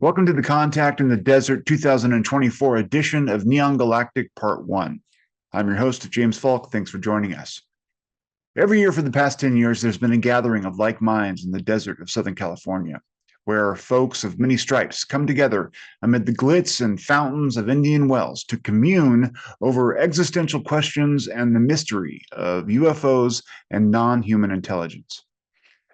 Welcome to the Contact in the Desert 2024 edition of Neon Galactic Part 1. I'm your host, James Falk. Thanks for joining us. Every year for the past 10 years, there's been a gathering of like minds in the desert of Southern California, where folks of many stripes come together amid the glitz and fountains of Indian wells to commune over existential questions and the mystery of UFOs and non-human intelligence.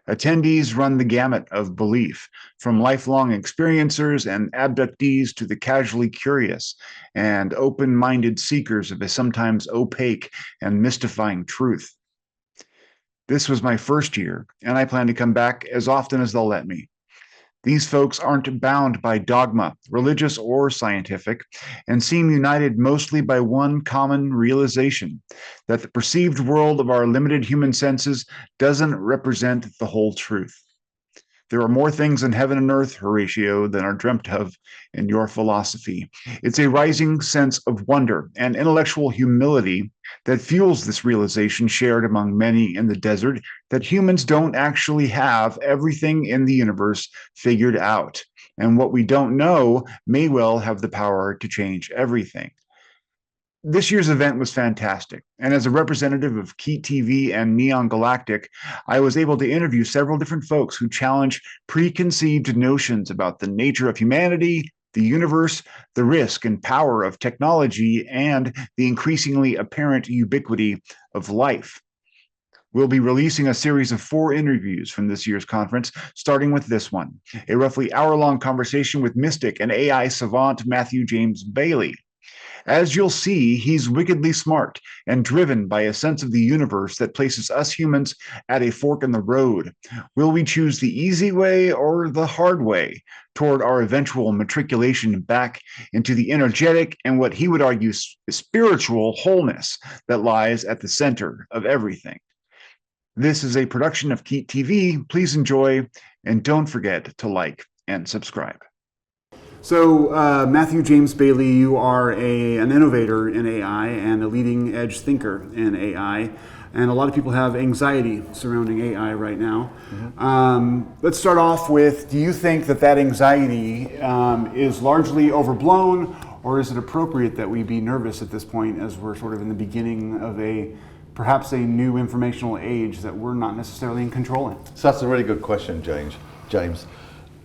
Attendees run the gamut of belief, from lifelong experiencers and abductees to the casually curious and open-minded seekers of a sometimes opaque and mystifying truth. This was my first year, and I plan to come back as often as they'll let me. These folks aren't bound by dogma, religious or scientific, and seem united mostly by one common realization that the perceived world of our limited human senses doesn't represent the whole truth. There are more things in heaven and earth, Horatio, than are dreamt of in your philosophy. It's a rising sense of wonder and intellectual humility that fuels this realization shared among many in the desert that humans don't actually have everything in the universe figured out. And what we don't know may well have the power to change everything. This year's event was fantastic, and as a representative of KEET-TV and Neon Galactic, I was able to interview several different folks who challenge preconceived notions about the nature of humanity, the universe, the risk and power of technology, and the increasingly apparent ubiquity of life. We'll be releasing a series of 4 interviews from this year's conference, starting with this one, a roughly hour-long conversation with mystic and AI savant Matthew James Bailey. As you'll see, he's wickedly smart and driven by a sense of the universe that places us humans at a fork in the road. Will we choose the easy way or the hard way toward our eventual matriculation back into the energetic and what he would argue spiritual wholeness that lies at the center of everything? This is a production of KEET-TV. Please enjoy, and don't forget to like and subscribe. So, Matthew James Bailey, you are an innovator in AI and a leading edge thinker in AI. And a lot of people have anxiety surrounding AI right now. Let's start off with, do you think that anxiety is largely overblown, or is it appropriate that we be nervous at this point as we're sort of in the beginning of perhaps a new informational age that we're not necessarily in control in? So that's a really good question, James.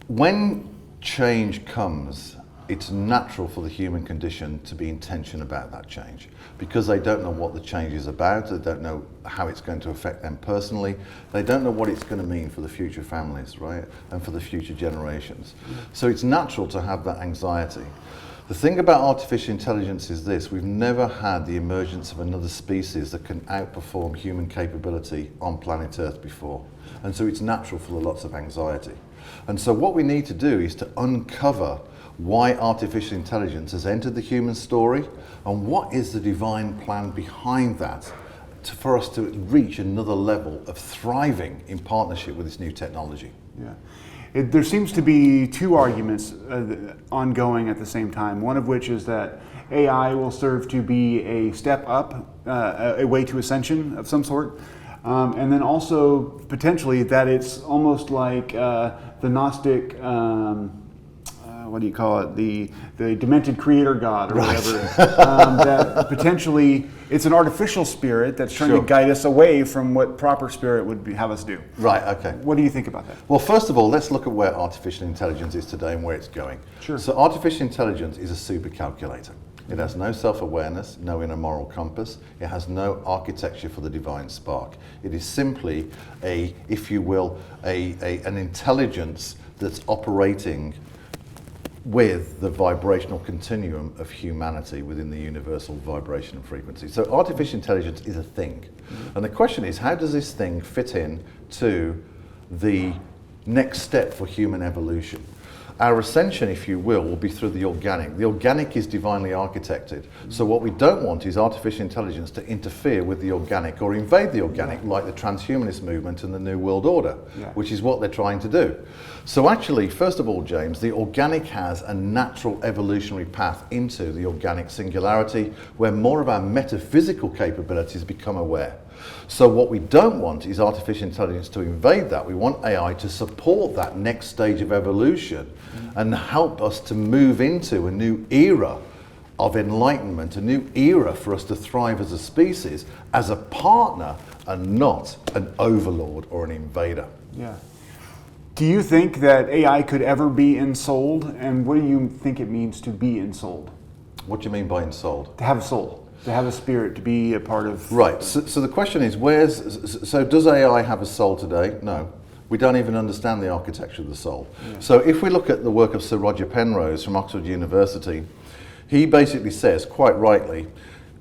When change comes, it's natural for the human condition to be in tension about that change because they don't know what the change is about, they don't know how it's going to affect them personally, they don't know what it's going to mean for the future families, right, and for the future generations. So it's natural to have that anxiety. The thing about artificial intelligence is this: we've never had the emergence of another species that can outperform human capability on planet Earth before. And so it's natural for lots of anxiety. And so what we need to do is to uncover why artificial intelligence has entered the human story and what is the divine plan behind that for us to reach another level of thriving in partnership with this new technology. Yeah. There seems to be 2 arguments ongoing at the same time, one of which is that AI will serve to be a step up, a way to ascension of some sort. And then also potentially that it's almost like the Gnostic, what do you call it? The demented creator god or whatever. That potentially it's an artificial spirit that's trying to guide us away from what proper spirit would have us do. Right, okay. What do you think about that? Well, first of all, let's look at where artificial intelligence is today and where it's going. Sure. So artificial intelligence is a super calculator. It has no self-awareness, no inner moral compass. It has no architecture for the divine spark. It is simply if you will, an intelligence that's operating with the vibrational continuum of humanity within the universal vibration and frequency. So artificial intelligence is a thing. And the question is, how does this thing fit in to the next step for human evolution? Our ascension, if you will be through the organic. The organic is divinely architected. So what we don't want is artificial intelligence to interfere with the organic or invade the organic, like the transhumanist movement and the New World Order, which is what they're trying to do. So actually, first of all, James, the organic has a natural evolutionary path into the organic singularity where more of our metaphysical capabilities become aware. So what we don't want is artificial intelligence to invade that. We want AI to support that next stage of evolution and help us to move into a new era of enlightenment, a new era for us to thrive as a species, as a partner and not an overlord or an invader. Yeah. Do you think that AI could ever be ensouled? And what do you think it means to be ensouled? What do you mean by ensouled? To have a soul, to have a spirit, to be a part of... Right, so the question is, so does AI have a soul today? No. We don't even understand the architecture of the soul. Yeah. So if we look at the work of Sir Roger Penrose from Oxford University, he basically says, quite rightly,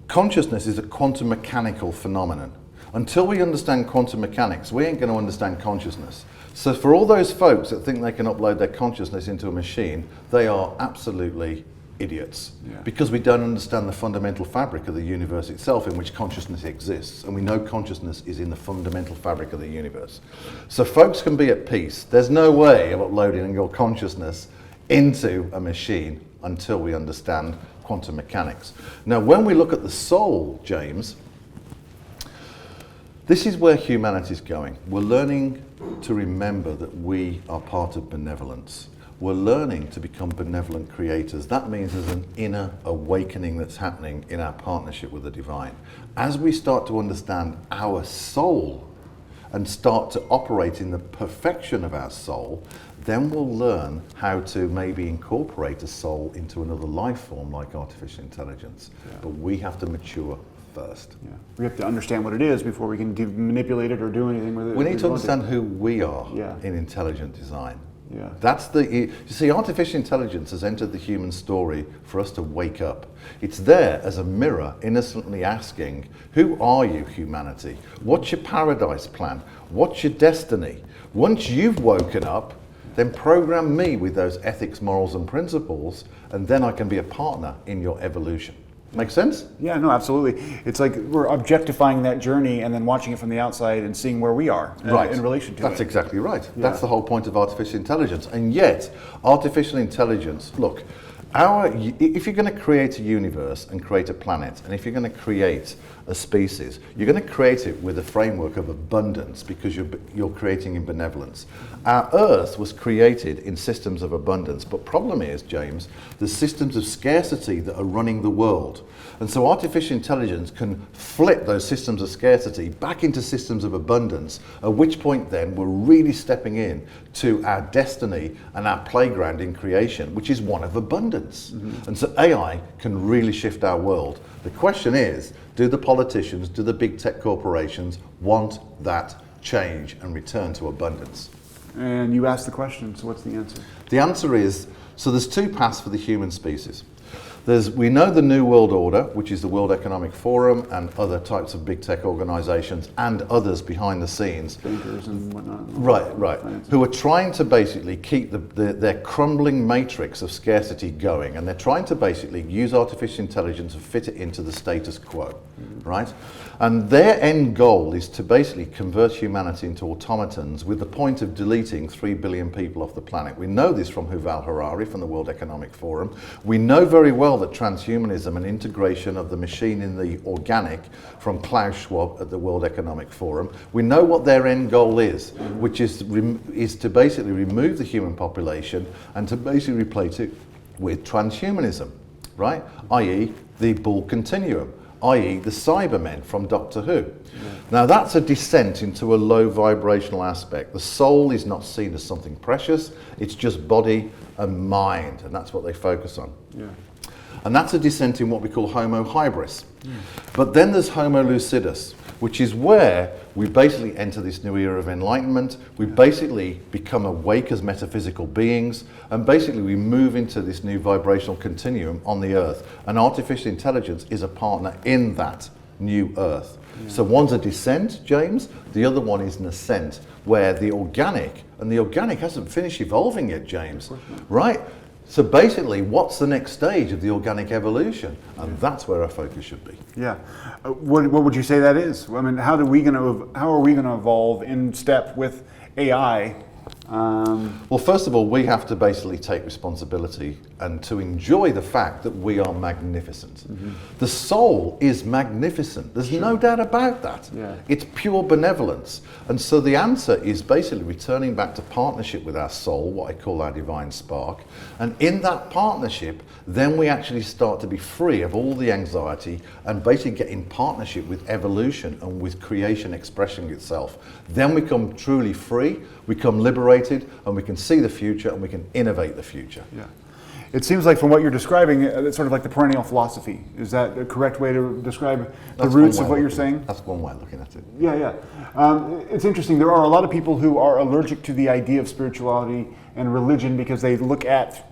consciousness is a quantum mechanical phenomenon. Until we understand quantum mechanics, we ain't going to understand consciousness. So for all those folks that think they can upload their consciousness into a machine, they are absolutely idiots, because we don't understand the fundamental fabric of the universe itself in which consciousness exists, and we know consciousness is in the fundamental fabric of the universe. So folks can be at peace. There's no way of uploading your consciousness into a machine until we understand quantum mechanics. Now, when we look at the soul, James, this is where humanity is going. We're learning to remember that we are part of benevolence. We're learning to become benevolent creators. That means there's an inner awakening that's happening in our partnership with the divine. As we start to understand our soul and start to operate in the perfection of our soul, then we'll learn how to maybe incorporate a soul into another life form like artificial intelligence. But we have to mature first. We have to understand what it is before we can manipulate it or do anything with it. We need to understand who we are in intelligent design. Yeah. That's you see, artificial intelligence has entered the human story for us to wake up. It's there as a mirror, innocently asking, who are you, humanity? What's your paradise plan? What's your destiny? Once you've woken up, then program me with those ethics, morals, and principles, and then I can be a partner in your evolution. Make sense? Yeah, no, absolutely. It's like we're objectifying that journey and then watching it from the outside and seeing where we are in relation to it. That's exactly right. Yeah. That's the whole point of artificial intelligence. And yet, artificial intelligence, look, if you're going to create a universe and create a planet, and if you're going to create a species, you're going to create it with a framework of abundance, because you're creating in benevolence. Our Earth was created in systems of abundance, but problem is, James, the systems of scarcity that are running the world. And so artificial intelligence can flip those systems of scarcity back into systems of abundance, at which point then we're really stepping in to our destiny and our playground in creation, which is one of abundance. And so AI can really shift our world. The question is, do the politicians, do the big tech corporations want that change and return to abundance? And you asked the question, so what's the answer? The answer is, so there's two paths for the human species. We know the New World Order, which is the World Economic Forum and other types of big tech organizations and others behind the scenes. Bankers and whatnot. Right. Who are trying to basically keep their crumbling matrix of scarcity going, and they're trying to basically use artificial intelligence and fit it into the status quo, right? And their end goal is to basically convert humanity into automatons with the point of deleting 3 billion people off the planet. We know this from Yuval Harari from the World Economic Forum. We know very well that transhumanism and integration of the machine in the organic from Klaus Schwab at the World Economic Forum. We know what their end goal is, which is to basically remove the human population and to basically replace it with transhumanism, right? I.e. the Bull Continuum, i.e. the Cybermen from Doctor Who. Now that's a descent into a low vibrational aspect. The soul is not seen as something precious, it's just body and mind, and that's what they focus on. And that's a descent in what we call Homo hybris. But then there's Homo lucidus, which is where we basically enter this new era of enlightenment. We basically become awake as metaphysical beings, and basically we move into this new vibrational continuum on the earth. And artificial intelligence is a partner in that new earth. So one's a descent, James, the other one is an ascent, where the organic hasn't finished evolving yet, James, right? So basically, what's the next stage of the organic evolution? And that's where our focus should be. Yeah. What would you say that is? I mean, how are we going to evolve in step with AI Well, first of all, we have to basically take responsibility and to enjoy the fact that we are magnificent. The soul is magnificent. There's no doubt about that. Yeah. It's pure benevolence. And so the answer is basically returning back to partnership with our soul, what I call our divine spark. And in that partnership, then we actually start to be free of all the anxiety and basically get in partnership with evolution and with creation expressing itself. Then we become truly free, we become liberated, and we can see the future and we can innovate the future. Yeah. It seems like from what you're describing, it's sort of like the perennial philosophy. Is that a correct way to describe the roots of what you're saying? That's one way of looking at it. Yeah, yeah. It's interesting. There are a lot of people who are allergic to the idea of spirituality and religion because they look at,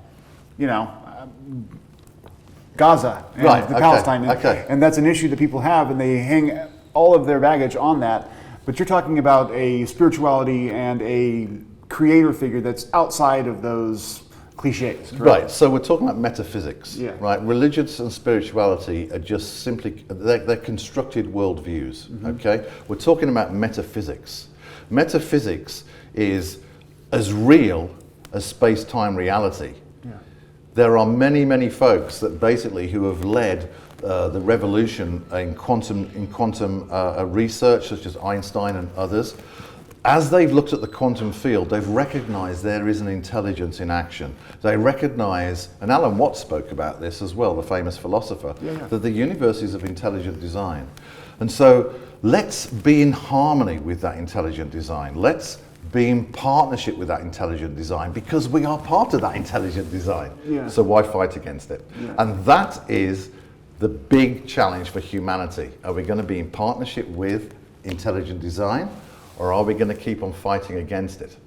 Gaza and Palestine. And that's an issue that people have, and they hang all of their baggage on that. But you're talking about a spirituality and a creator figure that's outside of those cliches. Right, so we're talking about metaphysics, Yeah. right? Religions and spirituality are just simply, they're constructed worldviews, okay? We're talking about metaphysics. Metaphysics is as real as space-time reality. Yeah. There are many, many folks that basically who have led the revolution in quantum research, such as Einstein and others. As they've looked at the quantum field, they've recognized there is an intelligence in action. They recognize, and Alan Watts spoke about this as well, the famous philosopher, that the universe is of intelligent design. And so let's be in harmony with that intelligent design. Let's be in partnership with that intelligent design because we are part of that intelligent design. Yeah. So why fight against it? Yeah. And that is the big challenge for humanity. Are we going to be in partnership with intelligent design, or are we going to keep on fighting against it?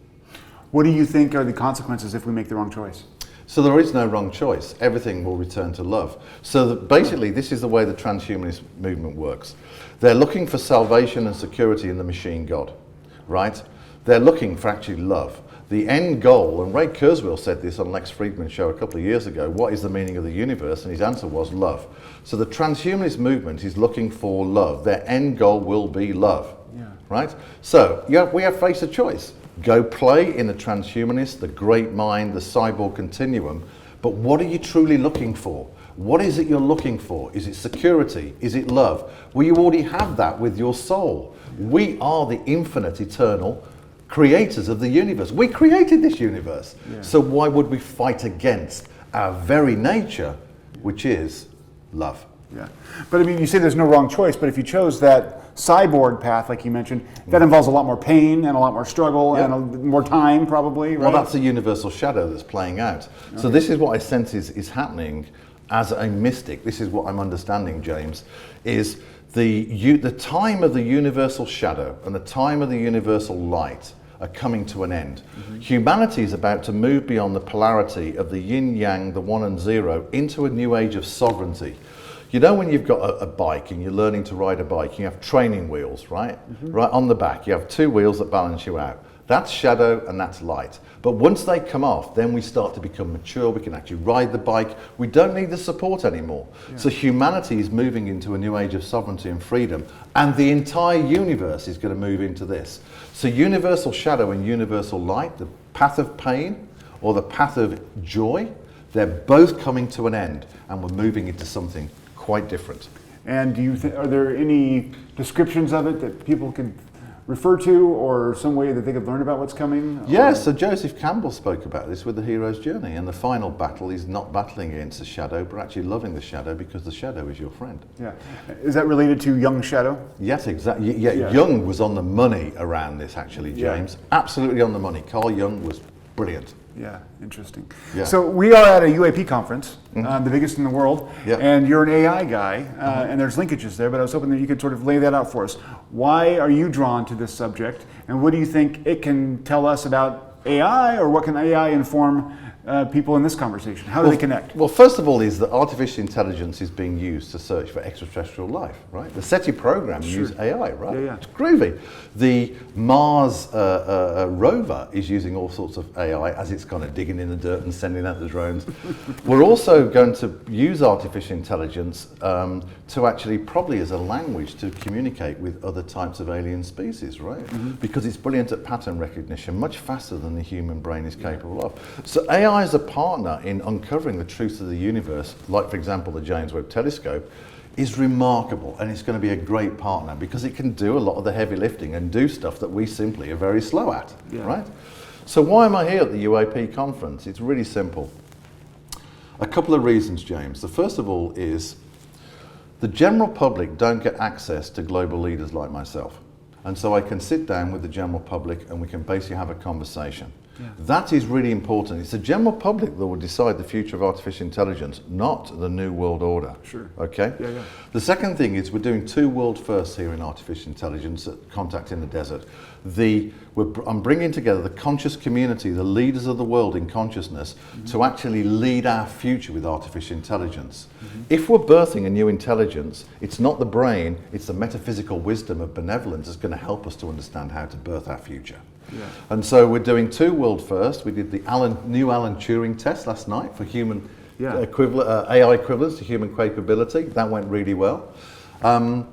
What do you think are the consequences if we make the wrong choice? So there is no wrong choice. Everything will return to love. So basically, this is the way the transhumanist movement works. They're looking for salvation and security in the machine god, right? They're looking for actually love. The end goal, and Ray Kurzweil said this on Lex Friedman's show a couple of years ago, what is the meaning of the universe? And his answer was love. So the transhumanist movement is looking for love. Their end goal will be love, right? So we have faced a choice. Go play in the transhumanist, the great mind, the cyborg continuum, but what are you truly looking for? What is it you're looking for? Is it security? Is it love? Well, you already have that with your soul. We are the infinite, eternal creators of the universe. We created this universe. So why would we fight against our very nature, which is love? Yeah. But I mean, you say there's no wrong choice, but if you chose that cyborg path, like you mentioned, that involves a lot more pain and a lot more struggle and more time, probably, right? Well, that's the universal shadow that's playing out. So this is what I sense is happening as a mystic. This is what I'm understanding, James, is the time of the universal shadow and the time of the universal light are coming to an end. Humanity is about to move beyond the polarity of the yin-yang, the one and zero, into a new age of sovereignty. You know, when you've got a bike and you're learning to ride a bike, you have training wheels, right? Right on the back, you have two wheels that balance you out. That's shadow and that's light. But once they come off, then we start to become mature. We can actually ride the bike. We don't need the support anymore. So humanity is moving into a new age of sovereignty and freedom. And the entire universe is going to move into this. So universal shadow and universal light, the path of pain or the path of joy, they're both coming to an end. And we're moving into something quite different. And do you are there any descriptions of it that people can refer to, or some way that they could learn about what's coming? Yes, so Joseph Campbell spoke about this with the hero's journey, and the final battle is not battling against the shadow, but actually loving the shadow because the shadow is your friend. Yeah. Is that related to Young Shadow? Yes, exactly. Yeah, Jung was on the money around this, actually, James. Absolutely on the money. Carl Jung was brilliant. Yeah, interesting. Yeah. So we are at a UAP conference, the biggest in the world, and you're an AI guy, and there's linkages there, but I was hoping that you could sort of lay that out for us. Why are you drawn to this subject, and what do you think it can tell us about AI, or what can AI inform people in this conversation? How do they connect? Well, first of all is that artificial intelligence is being used to search for extraterrestrial life, right? The SETI program uses AI, right? Yeah, yeah. It's groovy. The Mars rover is using all sorts of AI as it's kind of digging in the dirt and sending out the drones. We're also going to use artificial intelligence to actually probably as a language to communicate with other types of alien species, right? Because it's brilliant at pattern recognition, much faster than the human brain is capable of. So AI as a partner in uncovering the truth of the universe, like for example the James Webb Telescope, is remarkable, and it's going to be a great partner because it can do a lot of the heavy lifting and do stuff that we simply are very slow at, right? So why am I here at the UAP conference? It's really simple. A couple of reasons, James. The first of all is the general public don't get access to global leaders like myself. And so I can sit down with the general public and we can basically have a conversation. That is really important. It's the general public that will decide the future of artificial intelligence, not the New World Order. Okay? The second thing is we're doing 2 world firsts here in artificial intelligence at Contact in the Desert. I'm bringing together the conscious community, the leaders of the world in consciousness, to actually lead our future with artificial intelligence. If we're birthing a new intelligence, it's not the brain, it's the metaphysical wisdom of benevolence that's going to help us to understand how to birth our future. And so we're doing 2 world firsts. We did the new Alan Turing test last night for human AI equivalence to human capability. That went really well. And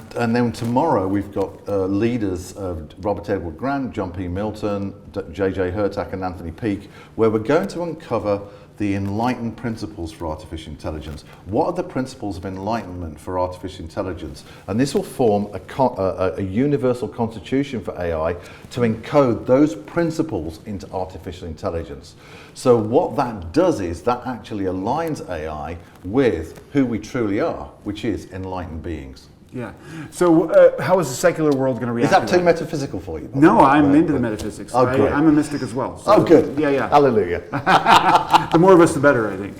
then tomorrow we've got leaders of Robert Edward Grant, John P. Milton, J.J. Hurtak and Anthony Peake, where we're going to uncover the enlightened principles for artificial intelligence. What are the principles of enlightenment for artificial intelligence? And this will form a universal constitution for AI to encode those principles into artificial intelligence. So what that does is that actually aligns AI with who we truly are, which is enlightened beings. So how is the secular world going to react? Is that too metaphysical for you? No, I'm into the metaphysics. I'm a mystic as well. So good. Hallelujah. The more of us, the better, I think.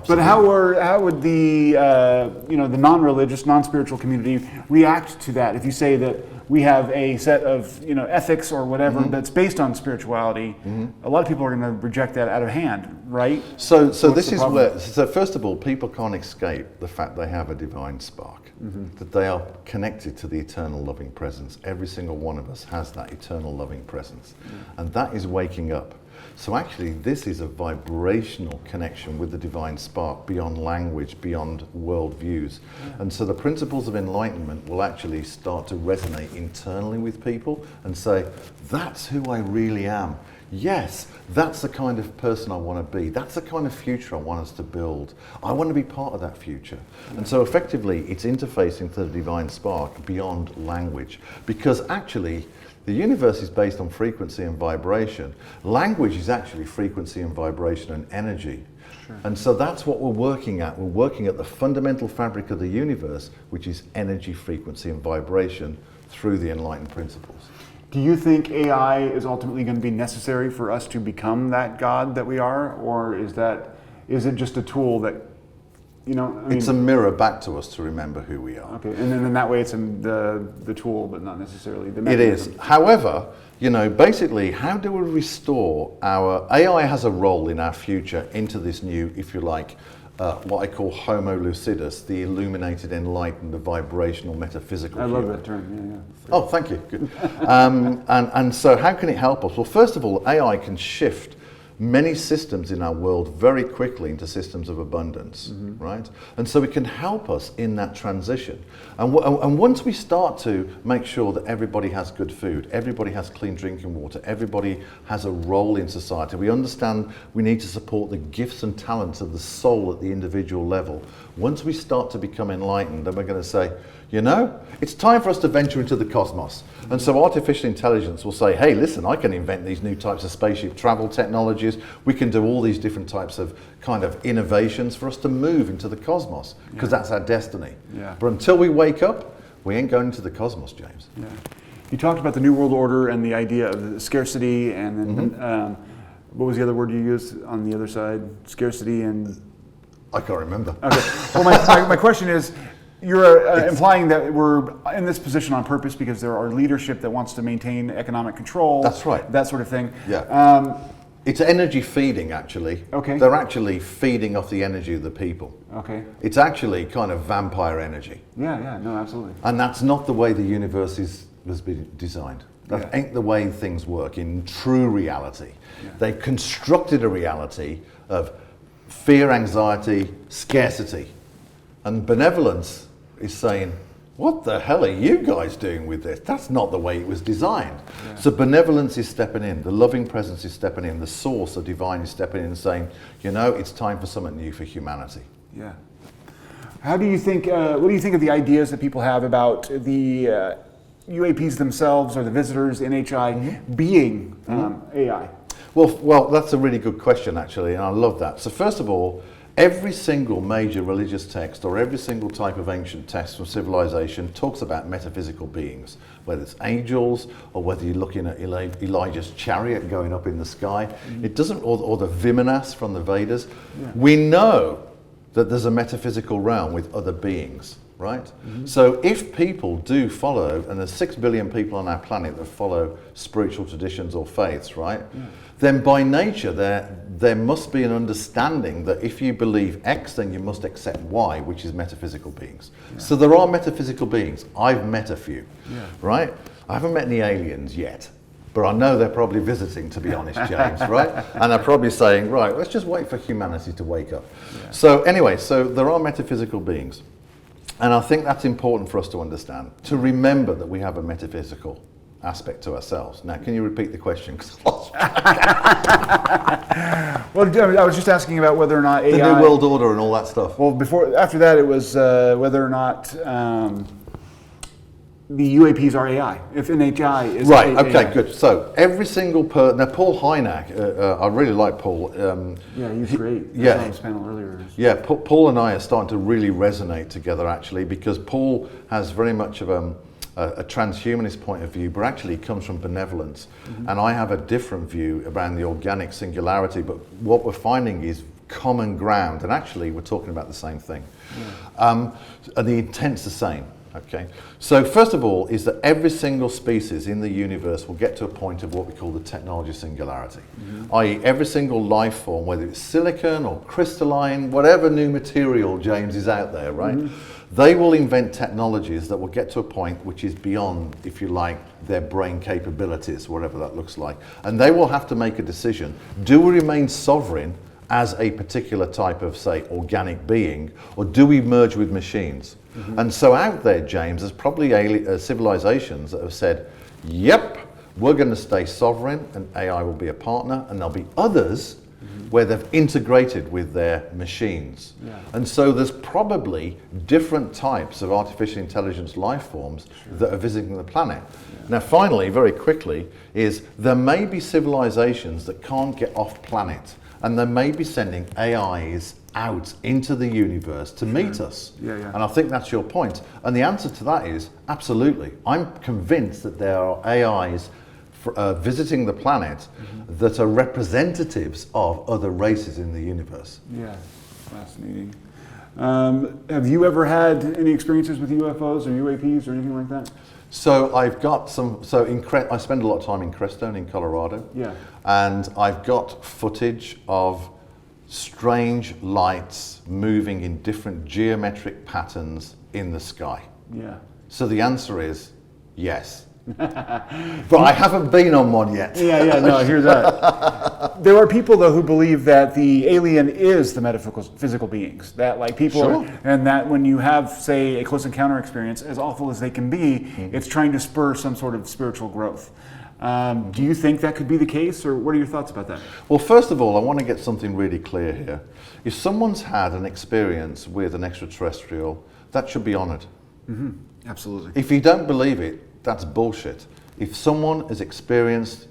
But how would the the non-religious, non-spiritual community react to that? If you say that we have a set of ethics or whatever that's based on spirituality, a lot of people are going to reject that out of hand, right? So this is where. So first of all, people can't escape the fact they have a divine spark. That they are connected to the eternal loving presence. Every single one of us has that eternal loving presence. And that is waking up. So actually this is a vibrational connection with the divine spark beyond language, beyond worldviews. And so the principles of enlightenment will actually start to resonate internally with people and say, that's who I really am. Yes, that's the kind of person I want to be. That's the kind of future I want us to build. I want to be part of that future. And so effectively, it's interfacing to the divine spark beyond language. Because actually, the universe is based on frequency and vibration. Language is actually frequency and vibration and energy. And so that's what we're working at. We're working at the fundamental fabric of the universe, which is energy, frequency, and vibration through the enlightened principles. Do you think AI is ultimately going to be necessary for us to become that God that we are, or is it just a tool that, it's a mirror back to us to remember who we are. Okay, and then in that way, it's the tool, but not necessarily the mechanism. It is. However, basically, how do we restore our AI has a role in our future into this new, if you like, what I call Homo lucidus, the illuminated, enlightened, the vibrational, metaphysical. I love that term. Oh, thank you. Good. And so, how can it help us? Well, first of all, AI can shift many systems in our world very quickly into systems of abundance, right? And so it can help us in that transition. And once we start to make sure that everybody has good food, everybody has clean drinking water, everybody has a role in society, we understand we need to support the gifts and talents of the soul at the individual level. Once we start to become enlightened, then we're going to say, it's time for us to venture into the cosmos. And so artificial intelligence will say, hey, listen, I can invent these new types of spaceship travel technologies. We can do all these different types of kind of innovations for us to move into the cosmos, because that's our destiny. But until we wake up, we ain't going into the cosmos, James. You talked about the New World Order and the idea of the scarcity, and then what was the other word you used on the other side? Scarcity and... I can't remember. Okay. Well, my question is, you're implying that we're in this position on purpose because there are leadership that wants to maintain economic control. That's right. That sort of thing. It's energy feeding, actually. Okay. They're actually feeding off the energy of the people. Okay. It's actually kind of vampire energy. Yeah, no, absolutely. And that's not the way the universe was been designed. That ain't the way things work in true reality. Yeah. They've constructed a reality of fear, anxiety, scarcity. And benevolence is saying, what the hell are you guys doing with this? That's not the way it was designed. Yeah. So benevolence is stepping in, the loving presence is stepping in, the source, the divine is stepping in and saying, you know, it's time for something new for humanity. Yeah. How do you think, what do you think of the ideas that people have about the UAPs themselves or the visitors, NHI, being AI? Well, that's a really good question, actually, and I love that. So first of all, every single major religious text or every single type of ancient text from civilization talks about metaphysical beings, whether it's angels or whether you're looking at Elijah's chariot going up in the sky. It doesn't, or the Vimanas from the Vedas. Yeah. We know that there's a metaphysical realm with other beings, right? So if people do follow, and there's 6 billion people on our planet that follow spiritual traditions or faiths, right? Yeah. Then by nature there must be an understanding that if you believe X, then you must accept Y, which is metaphysical beings. Yeah. So there are metaphysical beings. I've met a few, right? I haven't met any aliens yet, but I know they're probably visiting, to be honest, James, right? And they're probably saying, right, let's just wait for humanity to wake up. Yeah. So anyway, so there are metaphysical beings. And I think that's important for us to understand, to remember that we have a metaphysical aspect to ourselves. Now, can you repeat the question? Well, I was just asking about whether or not AI... The New World Order and all that stuff. Well, after that, it was whether or not the UAPs are AI, if NHI is right, okay, AI. good. So every single person... Now, Paul Hynek, I really like Paul. Yeah, he's great. Yeah. I saw his panel earlier. Yeah, Paul and I are starting to really resonate together, actually, because Paul has very much of a transhumanist point of view, but actually comes from benevolence. And I have a different view around the organic singularity, but what we're finding is common ground, and actually we're talking about the same thing. And the intent's the same. Okay, so first of all is that every single species in the universe will get to a point of what we call the technology singularity, i.e. every single life form, whether it's silicon or crystalline, whatever new material, James, is out there, right? They will invent technologies that will get to a point which is beyond, if you like, their brain capabilities, whatever that looks like. And they will have to make a decision. Do we remain sovereign as a particular type of, say, organic being, or do we merge with machines? And so out there, James, there's probably civilizations that have said, yep, we're going to stay sovereign and AI will be a partner, and there'll be others where they've integrated with their machines. And so there's probably different types of artificial intelligence life forms that are visiting the planet. Now finally, very quickly, is there may be civilizations that can't get off planet, and they may be sending AIs out into the universe to meet us. And I think that's your point. And the answer to that is absolutely. I'm convinced that there are AIs visiting the planet that are representatives of other races in the universe. Yeah, fascinating. Have you ever had any experiences with UFOs or UAPs or anything like that? So I've got some, I spend a lot of time in Crestone in Colorado. And I've got footage of strange lights moving in different geometric patterns in the sky. So the answer is yes. But I haven't been on one yet. No, I hear that. There are people, though, who believe that the alien is the metaphysical beings. That, like, people are, and that when you have, say, a close encounter experience, as awful as they can be, it's trying to spur some sort of spiritual growth. Do you think that could be the case, or what are your thoughts about that? Well, first of all, I want to get something really clear here. If someone's had an experience with an extraterrestrial, that should be honored. Absolutely. If you don't believe it, that's bullshit. If someone has experienced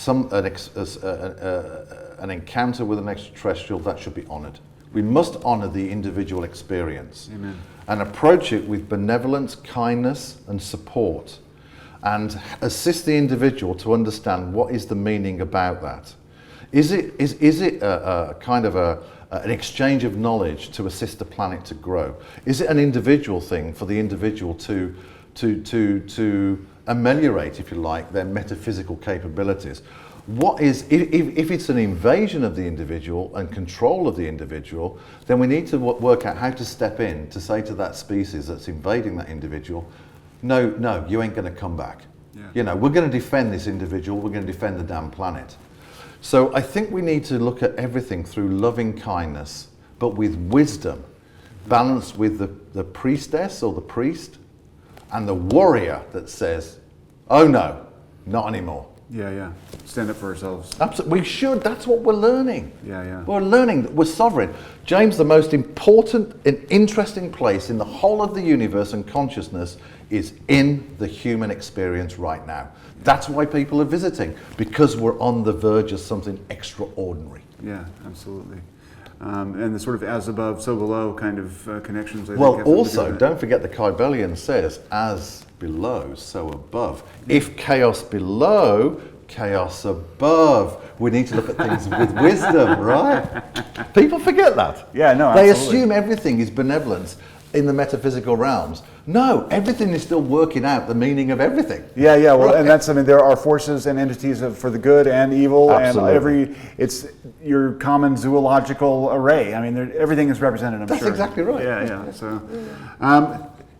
an encounter with an extraterrestrial, that should be honored. We must honor the individual experience. And approach it with benevolence, kindness, and support, and assist the individual to understand what is the meaning about that. Is it a kind of an exchange of knowledge to assist the planet to grow? Is it an individual thing for the individual to ameliorate, if you like, their metaphysical capabilities? If it's an invasion of the individual and control of the individual, then we need to work out how to step in to say to that species that's invading that individual, no, you ain't going to come back. Yeah. You know, we're going to defend this individual, we're going to defend the damn planet. So I think we need to look at everything through loving kindness, but with wisdom, balanced with the priestess or the priest and the warrior that says, oh no, not anymore. Yeah. Stand up for ourselves. Absolutely, we should. That's what we're learning. Yeah. We're learning that we're sovereign. James, the most important and interesting place in the whole of the universe and consciousness is in the human experience right now. That's why people are visiting, because we're on the verge of something extraordinary. Yeah, absolutely. And the sort of as above, so below kind of connections. I Well, think also, don't forget the Kybalion says, as below, so above. If chaos below, chaos above. We need to look at things with wisdom, right? People forget that. Yeah, no, They absolutely. assume everything is benevolence in the metaphysical realms. No, everything is still working out the meaning of everything. Yeah, well, Right. and that's, I mean, there are forces and entities for the good and evil, Absolutely. and it's your common zoological array. I mean, everything is represented, I'm That's sure. exactly right. Yeah, so.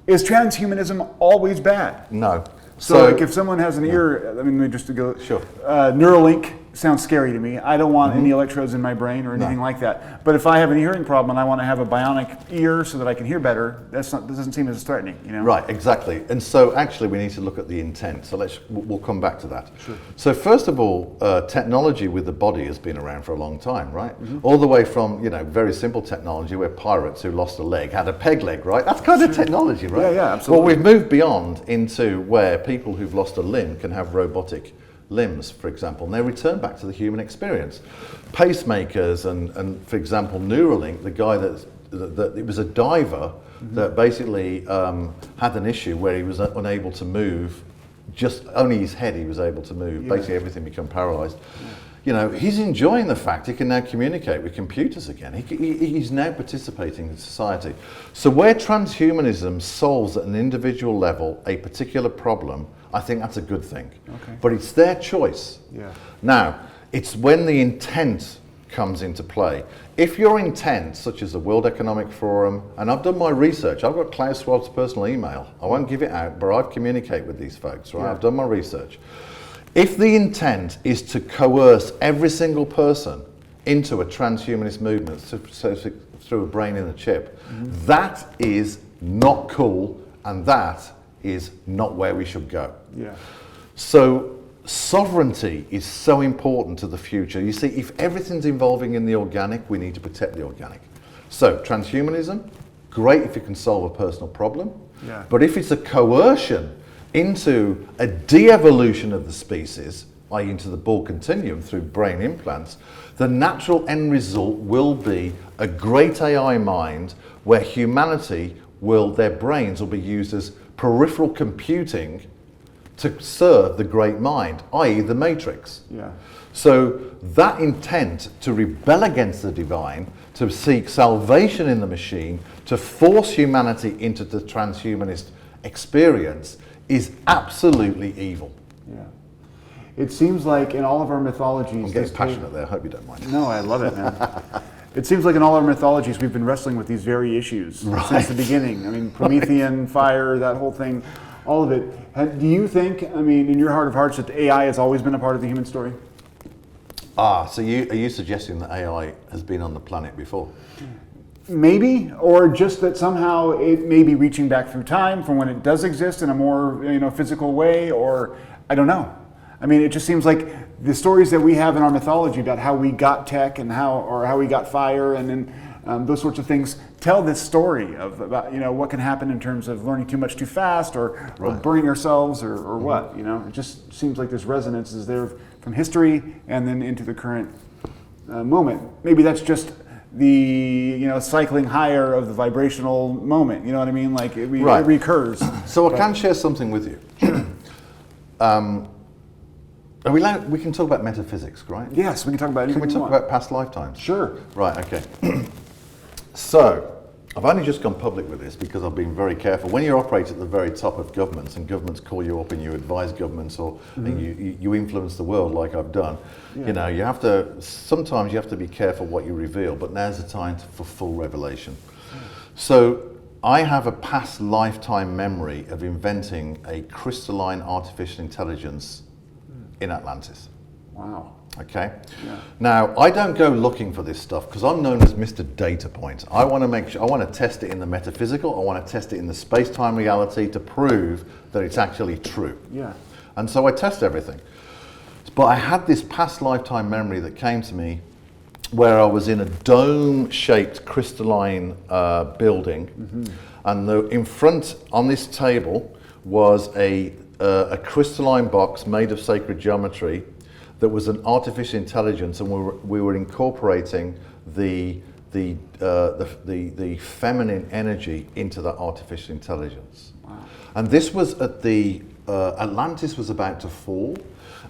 Is transhumanism always bad? No. So like if someone has an ear, I mean, just to go, Sure. Neuralink sounds scary to me. I don't want any electrodes in my brain or anything No. like that. But if I have a hearing problem and I want to have a bionic ear so that I can hear better, that doesn't seem as threatening, you know? Right, exactly. And so actually we need to look at the intent. So we'll come back to that. Sure. So first of all, technology with the body has been around for a long time, right? All the way from, very simple technology where pirates who lost a leg had a peg leg, right? That's kind of technology, right? Yeah, absolutely. Well, we've moved beyond into where people who've lost a limb can have robotic limbs, for example, and they return back to the human experience. Pacemakers and for example, Neuralink, the guy that it was a diver that basically had an issue where he was unable to move, just only his head he was able to move, basically everything became paralyzed. He's enjoying the fact he can now communicate with computers again. He's now participating in society. So where transhumanism solves at an individual level a particular problem, I think that's a good thing. Okay. But it's their choice. Yeah. Now, it's when the intent comes into play. If your intent, such as the World Economic Forum, and I've done my research, I've got Klaus Schwab's personal email. I won't give it out, but I've communicated with these folks, right? Yeah. I've done my research. If the intent is to coerce every single person into a transhumanist movement, so through a brain in a chip, that is not cool, and that is not where we should go. Yeah. So sovereignty is so important to the future. You see, if everything's evolving in the organic, we need to protect the organic. So transhumanism, great if it can solve a personal problem, but if it's a coercion into a de-evolution of the species, i.e. into the Borg continuum through brain implants, the natural end result will be a great AI mind where humanity their brains will be used as peripheral computing to serve the great mind, i.e. the Matrix. Yeah. So that intent to rebel against the divine, to seek salvation in the machine, to force humanity into the transhumanist experience is absolutely evil. Yeah. It seems like in all of our mythologies... I'm getting passionate there, I hope you don't mind. No, I love it, man. It seems like in all our mythologies we've been wrestling with these very issues since the beginning. I mean, Promethean, fire, that whole thing, all of it. Do you think, I mean, in your heart of hearts, that AI has always been a part of the human story? So are you suggesting that AI has been on the planet before? Maybe, or just that somehow it may be reaching back through time from when it does exist in a more physical way, or I don't know. I mean, it just seems like the stories that we have in our mythology about how we got tech and how we got fire and then those sorts of things tell this story of about what can happen in terms of learning too much too fast or burning ourselves or what. It just seems like there's resonances there from history and then into the current moment. Maybe that's just the cycling higher of the vibrational moment. You know what I mean? Like it recurs. So I can share something with you. Are we allowed? We can talk about metaphysics, right? Yes, we can talk about anything. Can we talk about past lifetimes? Sure. Right. Okay. So I've only just gone public with this because I've been very careful. When you operate at the very top of governments and governments call you up and you advise governments or and you influence the world like I've done, you know, sometimes you have to be careful what you reveal, but now's the time for full revelation. So I have a past lifetime memory of inventing a crystalline artificial intelligence in Atlantis. Wow. Okay. Yeah. Now I don't go looking for this stuff because I'm known as Mr. Data Point. I want to make sure, I want to test it in the metaphysical. I want to test it in the space-time reality to prove that it's actually true. Yeah. And so I test everything. But I had this past lifetime memory that came to me where I was in a dome-shaped crystalline building, and in front on this table was a crystalline box made of sacred geometry that was an artificial intelligence, and we were incorporating the feminine energy into that artificial intelligence. Wow. And this was at the Atlantis was about to fall,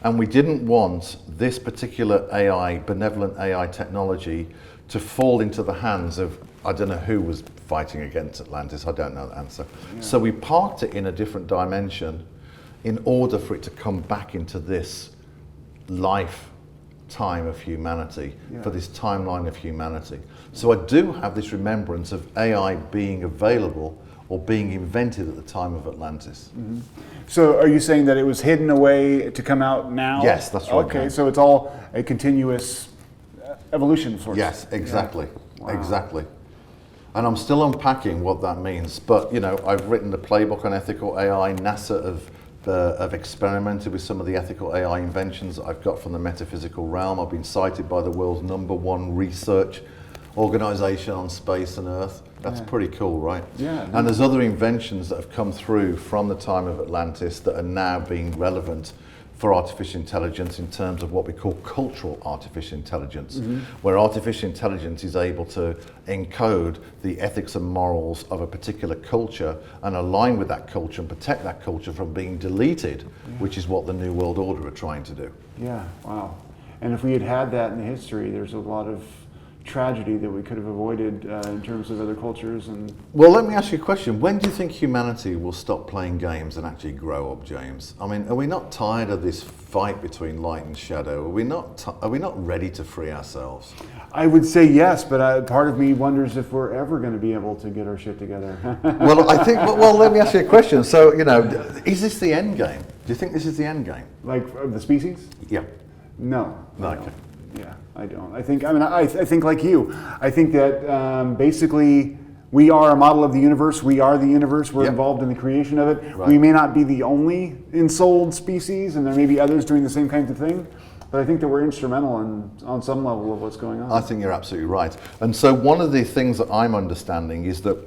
and we didn't want this particular AI, benevolent AI technology, to fall into the hands of, I don't know who was fighting against Atlantis, I don't know the answer. Yeah. So we parked it in a different dimension in order for it to come back into this lifetime of humanity, for this timeline of humanity. So I do have this remembrance of AI being available or being invented at the time of Atlantis. So are you saying that it was hidden away to come out now? Yes, that's right. Okay, so it's all a continuous evolution sort of. Yes, exactly. Yeah. Wow. Exactly. And I'm still unpacking what that means. But, you know, I've written the playbook on ethical AI. NASA have experimented with some of the ethical AI inventions that I've got from the metaphysical realm. I've been cited by the world's #1 research organization on space and Earth. That's pretty cool, right? Yeah. And there's other inventions that have come through from the time of Atlantis that are now being relevant for artificial intelligence in terms of what we call cultural artificial intelligence, where artificial intelligence is able to encode the ethics and morals of a particular culture and align with that culture and protect that culture from being deleted, which is what the New World Order are trying to do. Yeah, wow. And if we had had that in the history, there's a lot of tragedy that we could have avoided in terms of other cultures. And well, let me ask you a question. When do you think humanity will stop playing games and actually grow up, James? I mean, are we not tired of this fight between light and shadow? Are we not ready to free ourselves? I would say yes, but part of me wonders if we're ever going to be able to get our shit together. Well, I think. Well, let me ask you a question. So, you know, is this the end game? Do you think this is the end game? Like of the species? Yeah. No. Okay. Yeah, I don't. I think like you. I think that basically we are a model of the universe. We are the universe. We're involved in the creation of it. Right. We may not be the only ensouled species, and there may be others doing the same kinds of thing. But I think that we're instrumental on some level of what's going on. I think you're absolutely right. And so one of the things that I'm understanding is that,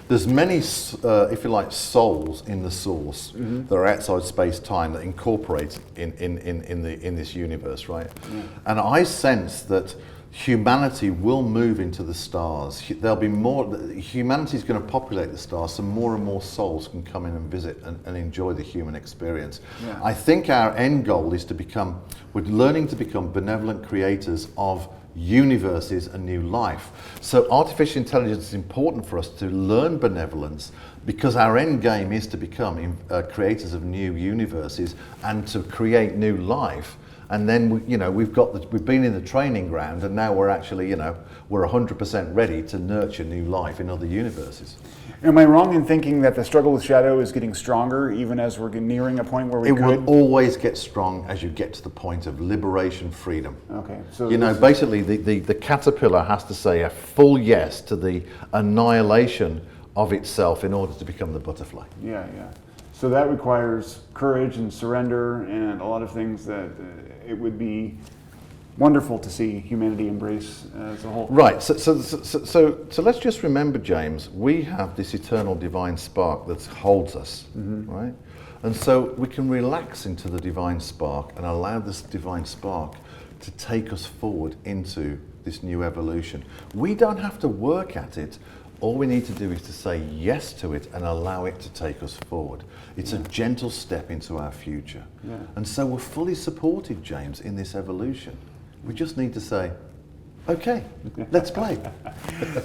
there's many, if you like, souls in the source that are outside space-time that incorporate in this universe, right? Yeah. And I sense that humanity will move into the stars. There'll be more. Humanity's going to populate the stars, so more and more souls can come in and visit and enjoy the human experience. Yeah. I think our end goal is we're learning to become benevolent creators of universes and new life. So artificial intelligence is important for us to learn benevolence because our end game is to become creators of new universes and to create new life. And then we've been in the training ground, and now we're actually we're 100% ready to nurture new life in other universes. Am I wrong in thinking that the struggle with shadow is getting stronger even as we're nearing a point where we will always get strong as you get to the point of liberation, freedom. Okay. So basically the caterpillar has to say a full yes to the annihilation of itself in order to become the butterfly. Yeah. So that requires courage and surrender and a lot of things that it would be wonderful to see humanity embrace as a whole. Right. So let's just remember, James, we have this eternal divine spark that holds us, right? And so we can relax into the divine spark and allow this divine spark to take us forward into this new evolution. We don't have to work at it. All we need to do is to say yes to it and allow it to take us forward. It's a gentle step into our future. Yeah. And so we're fully supported, James, in this evolution. We just need to say Okay, let's play.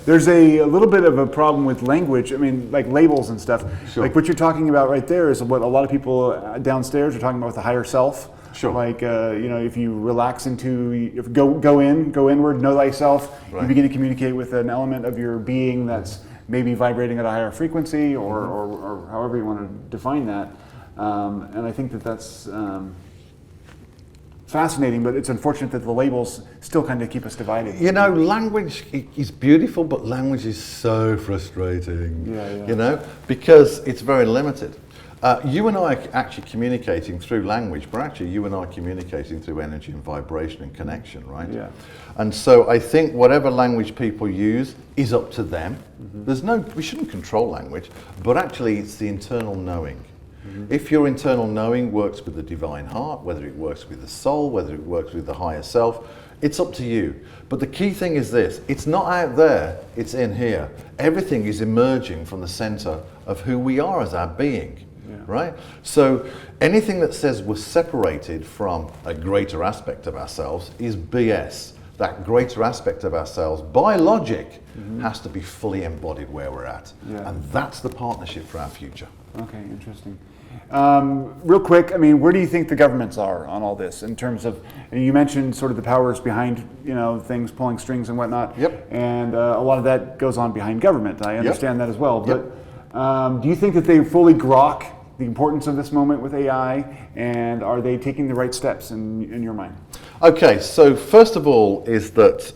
There's a little bit of a problem with language. I mean, like labels and stuff. Sure. Like what you're talking about right there is what a lot of people downstairs are talking about with the higher self. Sure. Like if you relax into, if go inward, know thyself, Right. you begin to communicate with an element of your being that's maybe vibrating at a higher frequency, or however you want to define that. And I think that's fascinating, but it's unfortunate that the labels still kind of keep us divided. You know, language is beautiful, but language is so frustrating. Yeah. You know, because it's very limited. You and I are actually communicating through language, but actually you and I are communicating through energy and vibration and connection, right? Yeah. And so I think whatever language people use is up to them. We shouldn't control language, but actually it's the internal knowing. If your internal knowing works with the divine heart, whether it works with the soul, whether it works with the higher self, it's up to you. But the key thing is this: it's not out there, it's in here. Everything is emerging from the center of who we are as our being, right? So anything that says we're separated from a greater aspect of ourselves is BS. That greater aspect of ourselves, by logic, has to be fully embodied where we're at. Yeah. And that's the partnership for our future. Okay, interesting. Real quick, I mean, where do you think the governments are on all this in terms of, and you mentioned sort of the powers behind, things, pulling strings and whatnot. Yep. And a lot of that goes on behind government. I understand that as well. Yep. But do you think that they fully grok the importance of this moment with AI, and are they taking the right steps in your mind? Okay, so first of all is that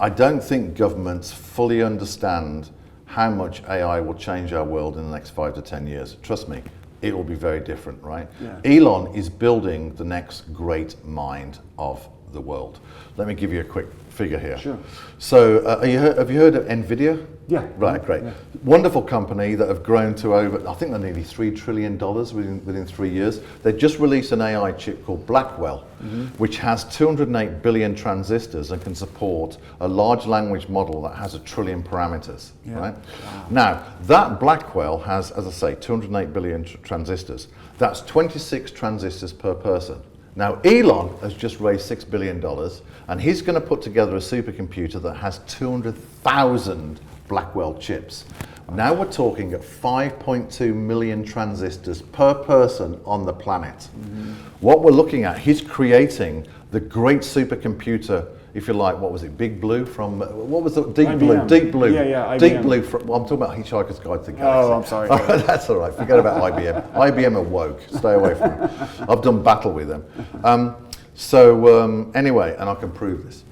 I don't think governments fully understand how much AI will change our world in the next 5 to 10 years. Trust me, it will be very different, right? Yeah. Elon is building the next great mind of the world. Let me give you a quick figure here. Sure. So have you heard of NVIDIA? Yeah. Right, great. Yeah. Wonderful company that have grown to over, I think they're nearly $3 trillion within 3 years. They just released an AI chip called Blackwell, which has 208 billion transistors and can support a large language model that has 1 trillion parameters, right? Wow. Now, that Blackwell has, as I say, 208 billion transistors. That's 26 transistors per person. Now, Elon has just raised $6 billion, and he's going to put together a supercomputer that has 200,000 Blackwell chips. Now we're talking at 5.2 million transistors per person on the planet. What we're looking at, he's creating the great supercomputer, if you like, what was it, Big Blue from, what was it, Deep Blue? Deep Blue. Yeah, Deep IBM. Blue, from, well, I'm talking about Hitchhiker's Guide to the Galaxy. Oh, I'm sorry. That's all right, forget about IBM. IBM are woke, stay away from them. I've done battle with them. Anyway, and I can prove this.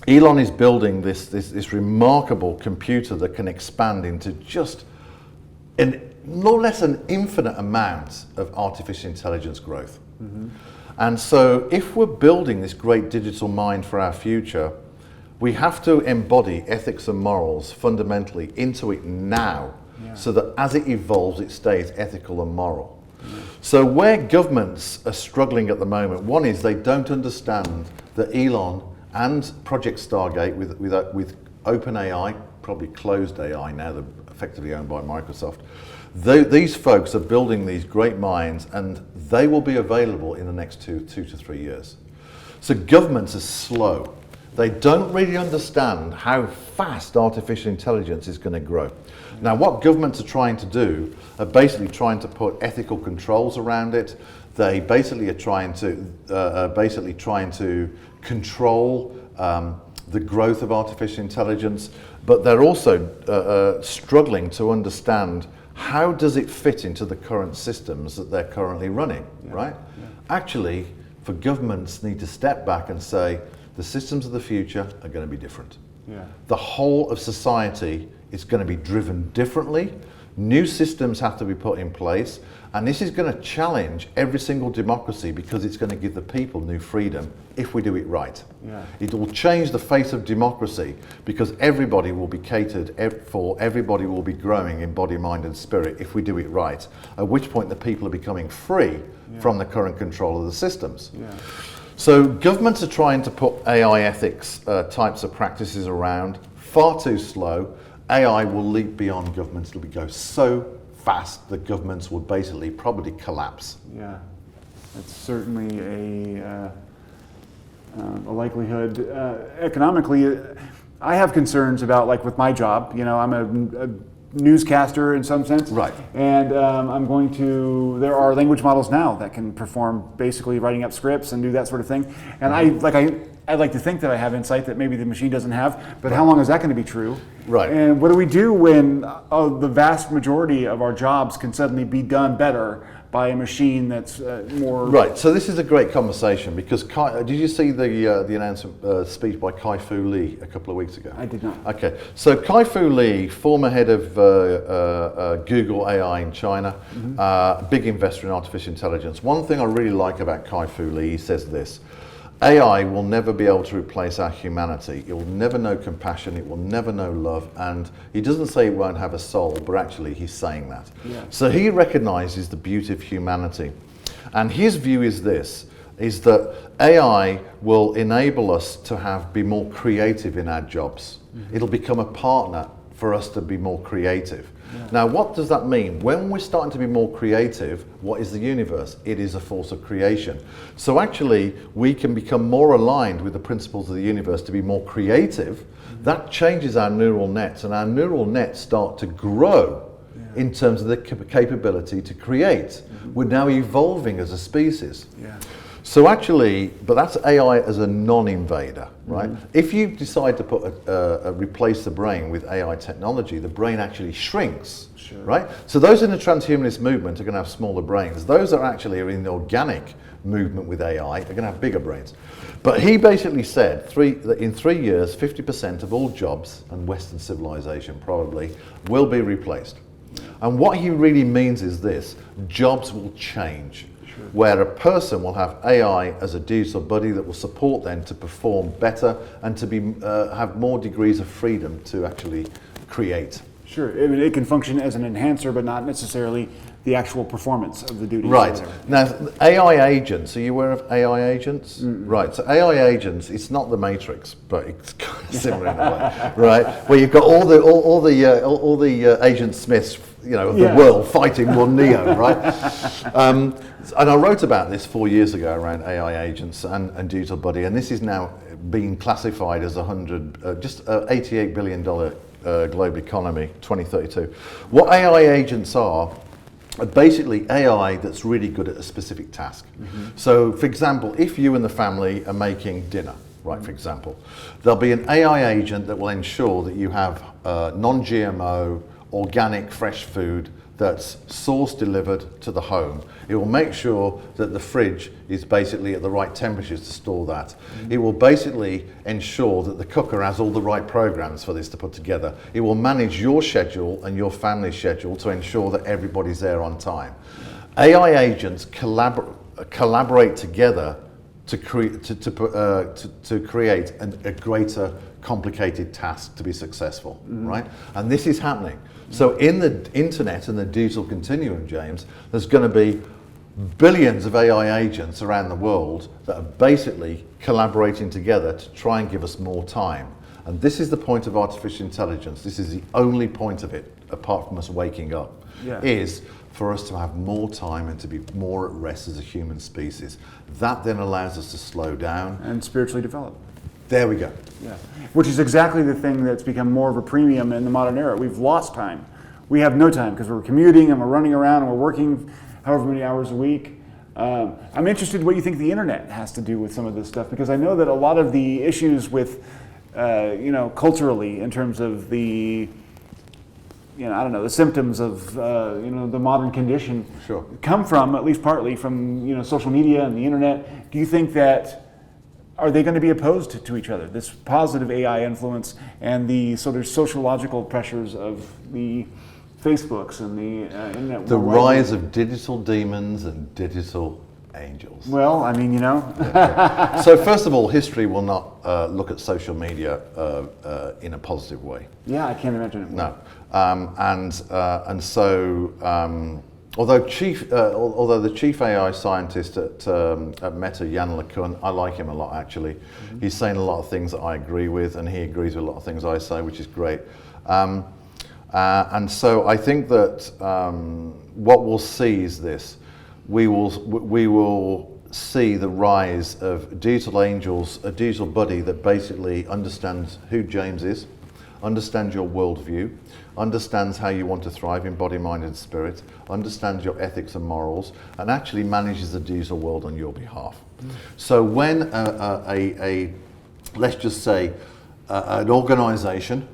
Elon is building this remarkable computer that can expand into just no less an infinite amount of artificial intelligence growth. And so if we're building this great digital mind for our future, we have to embody ethics and morals fundamentally into it now, so that as it evolves, it stays ethical and moral. So where governments are struggling at the moment, one is they don't understand that Elon and Project Stargate with OpenAI, probably closed AI now, they're effectively owned by Microsoft. These folks are building these great minds, and they will be available in the next 2 to 3 years. So governments are slow. They don't really understand how fast artificial intelligence is going to grow. Now, what governments are trying to do are basically trying to put ethical controls around it. They basically are trying to control the growth of artificial intelligence, but they're also struggling to understand how does it fit into the current systems that they're currently running, right? Actually, for governments need to step back and say, the systems of the future are going to be different. The whole of society is going to be driven differently. New systems have to be put in place, and this is going to challenge every single democracy because it's going to give the people new freedom if we do it right. It will change the face of democracy because everybody will be catered for, everybody will be growing in body, mind and spirit if we do it right, at which point the people are becoming free from the current control of the systems. So governments are trying to put AI ethics types of practices around, far too slow. AI will leap beyond governments. It'll go so fast that governments will basically probably collapse. It's certainly the likelihood economically. I have concerns about, like with my job, I'm a newscaster in some sense. Right. And there are language models now that can perform basically writing up scripts and do that sort of thing. And I like to think that I have insight that maybe the machine doesn't have, but how long is that going to be true? Right. And what do we do when the vast majority of our jobs can suddenly be done better by a machine that's more... Right, so this is a great conversation because did you see the announcement speech by Kai-Fu Lee a couple of weeks ago? I did not. Okay, so Kai-Fu Lee, former head of Google AI in China, big investor in artificial intelligence. One thing I really like about Kai-Fu Lee, he says this: AI will never be able to replace our humanity. It will never know compassion, it will never know love, and he doesn't say it won't have a soul, but actually he's saying that. Yeah. So he recognizes the beauty of humanity. And his view is this, is that AI will enable us to be more creative in our jobs. It'll become a partner for us to be more creative. Yeah. Now, what does that mean? When we're starting to be more creative, what is the universe? It is a force of creation. So actually, we can become more aligned with the principles of the universe to be more creative. That changes our neural nets, and our neural nets start to grow in terms of the capability to create. We're now evolving as a species. Yeah. So actually, but that's AI as a non-invader, right? If you decide to put replace the brain with AI technology, the brain actually shrinks, right? So those in the transhumanist movement are going to have smaller brains. Those that actually are in the organic movement with AI are going to have bigger brains. But he basically said that in 3 years, 50% of all jobs, and Western civilization probably, will be replaced. And what he really means is this: jobs will change. Where a person will have AI as a digital buddy that will support them to perform better and to have more degrees of freedom to actually create. Sure, I mean, it can function as an enhancer, but not necessarily the actual performance of the duties. Right. Now, AI agents, are you aware of AI agents? Right, so AI agents, it's not the Matrix, but it's kind of similar in a way, right? Where you've got all the Agent Smiths, of the world fighting one Neo, right? And I wrote about this 4 years ago around AI agents and digital buddy, and this is now being classified as $88 billion global economy, 2032. What AI agents are basically AI that's really good at a specific task. So, for example, if you and the family are making dinner, right, for example, there'll be an AI agent that will ensure that you have non-GMO, organic, fresh food that's source delivered to the home. It will make sure that the fridge is basically at the right temperatures to store that. It will basically ensure that the cooker has all the right programs for this to put together. It will manage your schedule and your family's schedule to ensure that everybody's there on time. AI agents collaborate together to create a greater complicated task to be successful, right? And this is happening. So in the internet and the digital continuum, James, there's going to be billions of AI agents around the world that are basically collaborating together to try and give us more time. And this is the point of artificial intelligence. This is the only point of it, apart from us waking up, is for us to have more time and to be more at rest as a human species. That then allows us to slow down. And spiritually develop. There we go. Yeah, which is exactly the thing that's become more of a premium in the modern era. We've lost time. We have no time because we're commuting and we're running around and we're working however many hours a week. I'm interested in what you think the internet has to do with some of this stuff, because I know that a lot of the issues with, culturally, in terms of the, the symptoms of, the modern condition, come from, at least partly, from, social media and the internet. Do you think that, are they going to be opposed to each other, this positive AI influence and the sort of sociological pressures of the Facebooks and the internet? The rise of digital demons and digital angels. Well, I mean, So first of all, history will not look at social media in a positive way. Yeah, I can't imagine it. No, and so. Although the chief AI scientist at Meta, Jan LeCun, I like him a lot actually. He's saying a lot of things that I agree with, and he agrees with a lot of things I say, which is great. And so I think that what we'll see is this: we will see the rise of digital angels, a digital buddy that basically understands who James is, understands your worldview, understands how you want to thrive in body, mind and spirit, understands your ethics and morals, and actually manages the digital world on your behalf. So when let's just say an organization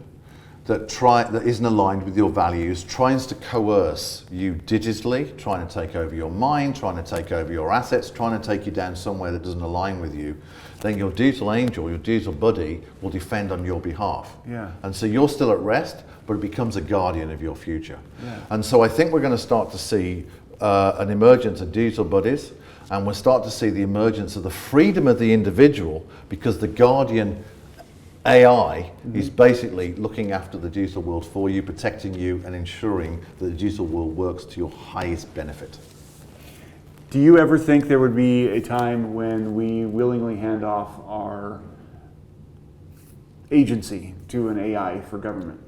that isn't aligned with your values tries to coerce you digitally, trying to take over your mind, trying to take over your assets, trying to take you down somewhere that doesn't align with you, then your digital angel, your digital buddy will defend on your behalf. Yeah. And so you're still at rest, but it becomes a guardian of your future. Yeah. And so I think we're going to start to see an emergence of digital buddies, and we'll start to see the emergence of the freedom of the individual, because the guardian AI is basically looking after the digital world for you, protecting you, and ensuring that the digital world works to your highest benefit. Do you ever think there would be a time when we willingly hand off our agency to an AI for government?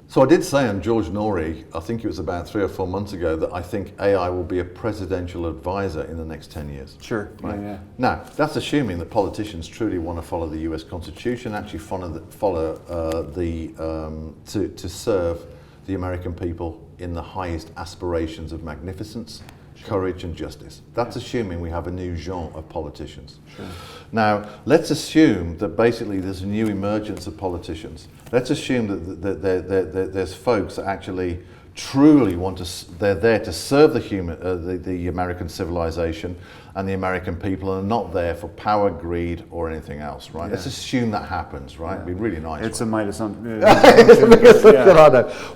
So I did say on George Norrie, I think it was about 3 or 4 months ago, that I think AI will be a presidential advisor in the next 10 years. Sure. Right? Yeah. Now, that's assuming that politicians truly want to follow the US Constitution, actually to serve the American people in the highest aspirations of magnificence, courage and justice. That's assuming we have a new genre of politicians. Sure. Now, let's assume that basically there's a new emergence of politicians. Let's assume that there's folks that actually truly they're there to serve the American civilization and the American people, and are not there for power, greed, or anything else, right? Yeah. Let's assume that happens, right? It'd be really nice. It's a might assumption.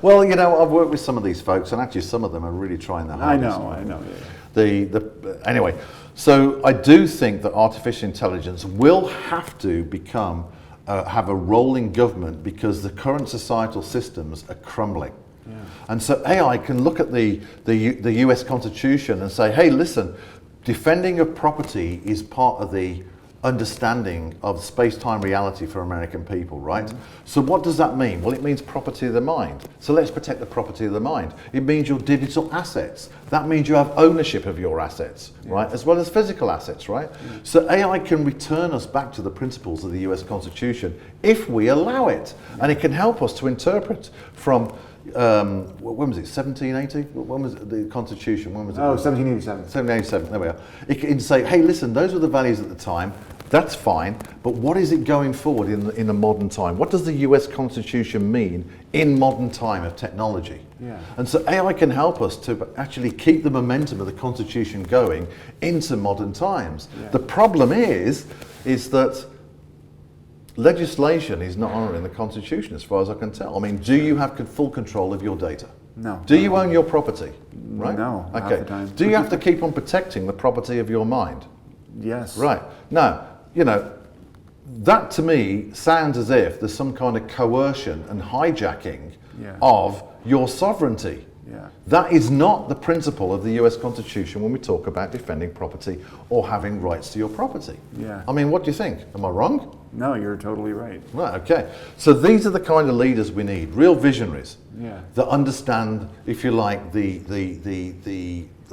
Well, you know, I've worked with some of these folks, and actually some of them are really trying their hardest. I know. Yeah. Anyway, so I do think that artificial intelligence will have to have a role in government, because the current societal systems are crumbling. Yeah. And so AI can look at the US Constitution and say, hey, listen, defending of property is part of the understanding of space-time reality for American people, right? Mm-hmm. So what does that mean? Well, it means property of the mind. So let's protect the property of the mind. It means your digital assets. That means you have ownership of your assets, right? As well as physical assets, right? Mm-hmm. So AI can return us back to the principles of the US Constitution if we allow it. Mm-hmm. And it can help us to interpret from when was it, 1780? When was it, the Constitution? When was it? Oh, 1787. 1787, there we are. It can say, hey, listen, those were the values at the time, that's fine, but what is it going forward in the modern time? What does the US Constitution mean in modern time of technology? Yeah. And so AI can help us to actually keep the momentum of the Constitution going into modern times. Yeah. The problem is that legislation is not honouring the Constitution, as far as I can tell. I mean, do you have full control of your data? No. Do you own your property? Right? No. Okay. Half the time. Do you have to keep on protecting the property of your mind? Yes. Right. Now, you know, that to me sounds as if there's some kind of coercion and hijacking of your sovereignty. Yeah. That is not the principle of the US Constitution when we talk about defending property or having rights to your property. Yeah. I mean, what do you think? Am I wrong? No, you're totally right. Right, okay. So these are the kind of leaders we need, real visionaries that understand, if you like, the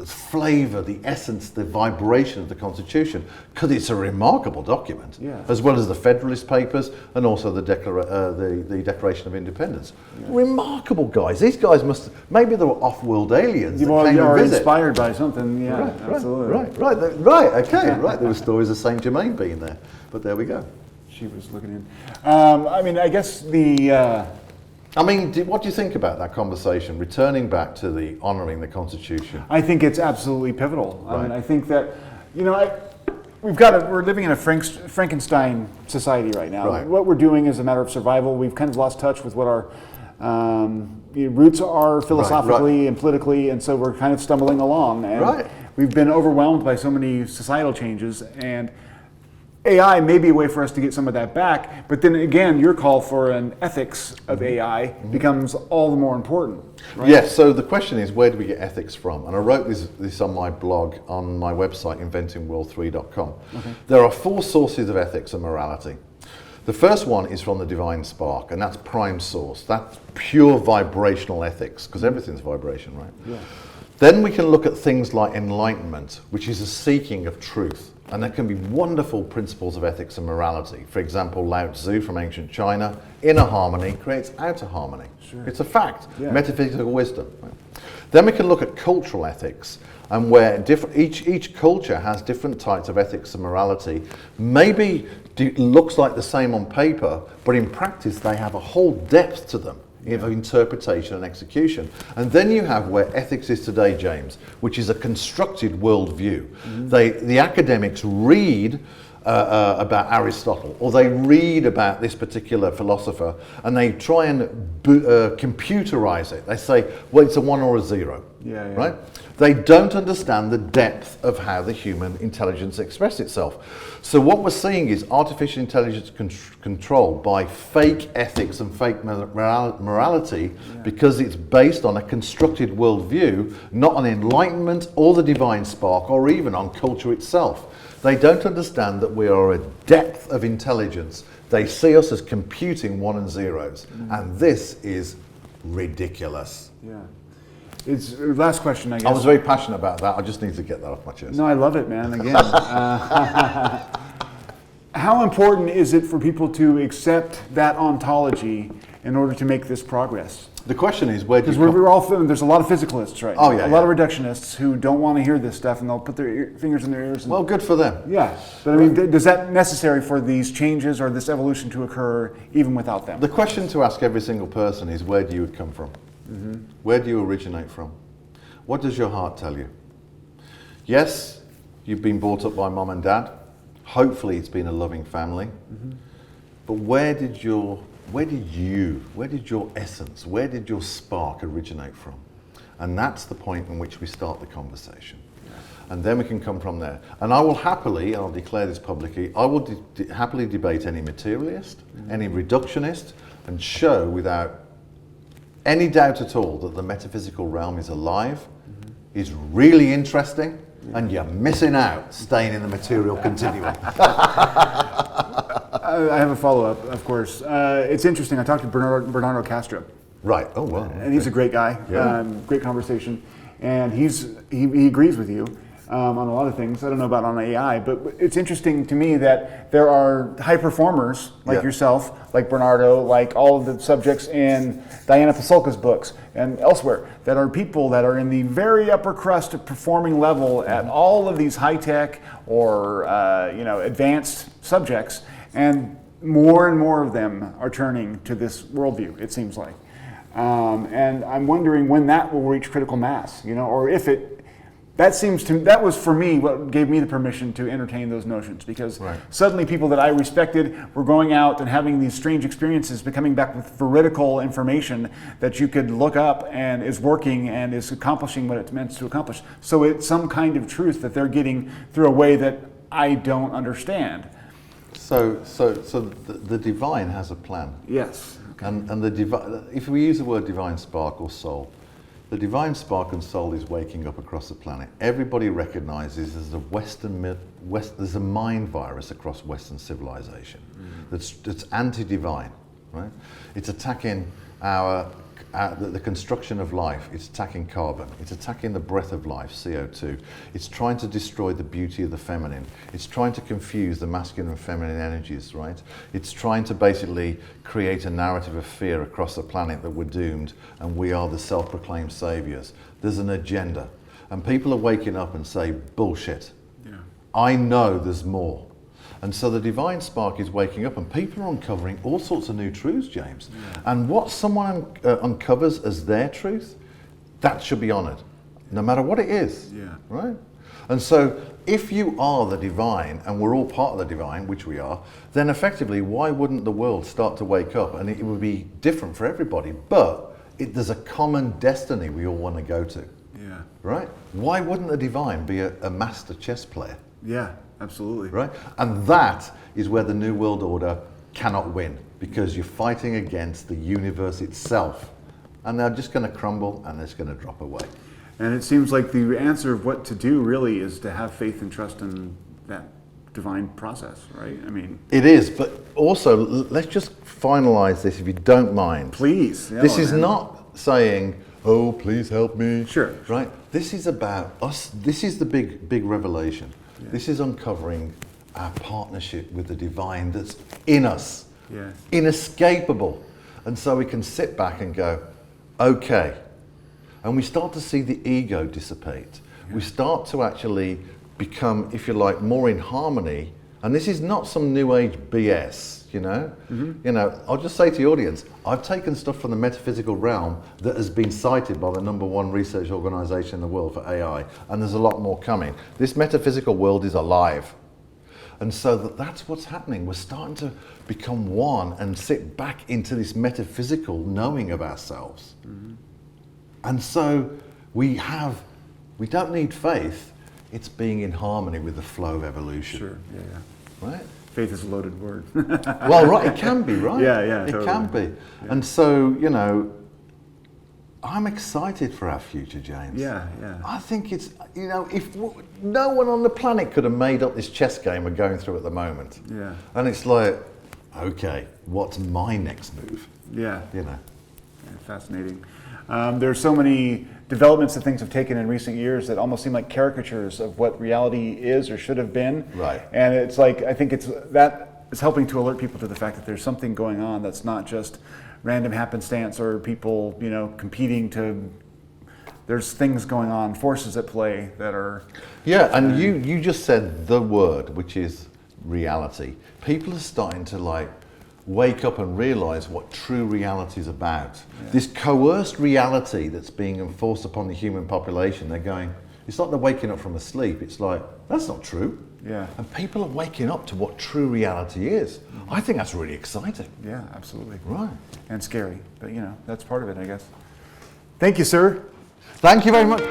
flavour, the essence, the vibration of the Constitution, because it's a remarkable document, as well as the Federalist Papers and also the Declaration of Independence. Yeah. Remarkable guys. These guys maybe they were off-world aliens that came to visit. Inspired by something, absolutely. Right, okay, right. There were stories of Saint Germain being there, but there we go. She was looking in. I mean, I guess what do you think about that conversation, returning back to the honouring the Constitution? I think it's absolutely pivotal. Right. I mean, I think that, you know, we're living in a Frankenstein society right now. Right. What we're doing is a matter of survival. We've kind of lost touch with what our roots are philosophically and politically, and so we're kind of stumbling along. And we've been overwhelmed by so many societal changes, and AI may be a way for us to get some of that back, but then again, your call for an ethics of AI becomes all the more important. Right? Yes, so the question is, where do we get ethics from? And I wrote this on my blog, on my website, inventingworld3.com. Okay. There are 4 sources of ethics and morality. The first one is from the divine spark, and that's prime source. That's pure vibrational ethics, because everything's vibration, right? Yeah. Then we can look at things like enlightenment, which is a seeking of truth. And there can be wonderful principles of ethics and morality. For example, Lao Tzu from ancient China, inner harmony creates outer harmony. Sure. It's a fact, Yeah. metaphysical wisdom. Then we can look at cultural ethics, and where each culture has different types of ethics and morality. Maybe looks like the same on paper, but in practice they have a whole depth to them of interpretation and execution. And then you have where ethics is today, James, which is a constructed worldview. The academics read about Aristotle, or they read about this particular philosopher, and they try and computerize it. They say, well, it's a 1 or a 0, right? They don't understand the depth of how the human intelligence expresses itself. So what we're seeing is artificial intelligence controlled by fake ethics and fake morality, because it's based on a constructed worldview, not on enlightenment or the divine spark, or even on culture itself. They don't understand that we are a depth of intelligence. They see us as computing 1 and 0s, and this is ridiculous. Yeah. It's last question, I guess. I was very passionate about that. I just need to get that off my chest. No, I love it, man. Again, how important is it for people to accept that ontology in order to make this progress? The question is, where do you Because we're all there's a lot of physicalists, right? Oh, yeah, a lot of reductionists who don't want to hear this stuff, and they'll put their fingers in their ears. And, Well, good for them. yeah, but I mean, is that necessary for these changes or this evolution to occur even without them? The question to ask every single person is, where do you come from? Where do you originate from? What does your heart tell you? Yes, you've been brought up by mom and dad. Hopefully it's been a loving family. But where did your essence, where did your spark originate from? And that's the point in which we start the conversation. And then we can come from there. And I will happily, and I'll declare this publicly, I will happily debate any materialist, any reductionist, and show without any doubt at all that the metaphysical realm is alive, is really interesting, and you're missing out staying in the material continuum. I have a follow-up, of course. It's interesting. I talked to Bernardo Castro. Right. Oh, wow. And he's a great guy. Yeah. Great conversation. And he agrees with you on a lot of things. I don't know about on AI, but it's interesting to me that there are high performers like yourself, like Bernardo, like all of the subjects in Diana Pasulka's books and elsewhere, that are people that are in the very upper crust of performing level at all of these high-tech or advanced subjects, and more of them are turning to this worldview, it seems like. And I'm wondering when that will reach critical mass, or if it. That was for me what gave me the permission to entertain those notions, because suddenly people that I respected were going out and having these strange experiences, but coming back with veridical information that you could look up and is working and is accomplishing what it's meant to accomplish. So it's some kind of truth that they're getting through a way that I don't understand. So the divine has a plan. Yes. Okay. And the if we use the word divine spark or soul, the divine spark and soul is waking up across the planet. Everybody recognizes there's a mind virus across Western civilization that's anti-divine, right? It's attacking the construction of life. It's attacking carbon. It's attacking the breath of life, CO2. It's trying to destroy the beauty of the feminine. It's trying to confuse the masculine and feminine energies, right? It's trying to basically create a narrative of fear across the planet that we're doomed and we are the self-proclaimed saviors. There's an agenda. And people are waking up and say, bullshit. Yeah. I know there's more. And so the divine spark is waking up, and people are uncovering all sorts of new truths, James. Yeah. And what someone uncovers as their truth, that should be honored, no matter what it is, right? And so if you are the divine, and we're all part of the divine, which we are, then effectively, why wouldn't the world start to wake up? And it would be different for everybody, but there's a common destiny we all want to go to, right? Why wouldn't the divine be a master chess player? Yeah. Absolutely. Right? And that is where the New World Order cannot win, because you're fighting against the universe itself. And they're just going to crumble and it's going to drop away. And it seems like the answer of what to do really is to have faith and trust in that divine process, right? I mean, it is, but also let's just finalize this if you don't mind. Please. This is not saying oh, please help me. Sure. Right? This is about us. This is the big revelation. Yeah. This is uncovering our partnership with the divine that's in us. Yes. Inescapable. And so we can sit back and go, okay. And we start to see the ego dissipate. Yeah. We start to actually become, if you like, more in harmony. And this is not some new age BS, you know? Mm-hmm. You know, I'll just say to the audience, I've taken stuff from the metaphysical realm that has been cited by the #1 research organization in the world for AI, and there's a lot more coming. This metaphysical world is alive. And so that's what's happening. We're starting to become one and sit back into this metaphysical knowing of ourselves. Mm-hmm. And so we don't need faith, it's being in harmony with the flow of evolution. Sure, yeah. Right? Faith is a loaded word. Well, right, it can be, right? Yeah, it totally. can be. Yeah. And so, you know, I'm excited for our future, James. Yeah. I think it's, you know, if no one on the planet could have made up this chess game we're going through at the moment. Yeah. And it's like, okay, what's my next move? Yeah. You know. Yeah, fascinating. There's so many developments that things have taken in recent years that almost seem like caricatures of what reality is or should have been. Right. And it's like, I think that is helping to alert people to the fact that there's something going on that's not just random happenstance or people, you know, competing to, there's things going on, forces at play that are... Yeah, and you just said the word, which is reality. People are starting to like wake up and realize what true reality is about. Yeah. This coerced reality that's being enforced upon the human population, they're going, it's like they're waking up from a sleep. It's like, that's not true. Yeah. And people are waking up to what true reality is. Mm-hmm. I think that's really exciting. Yeah, absolutely. Right. And scary, but you know, that's part of it, I guess. Thank you, sir. Thank you very much.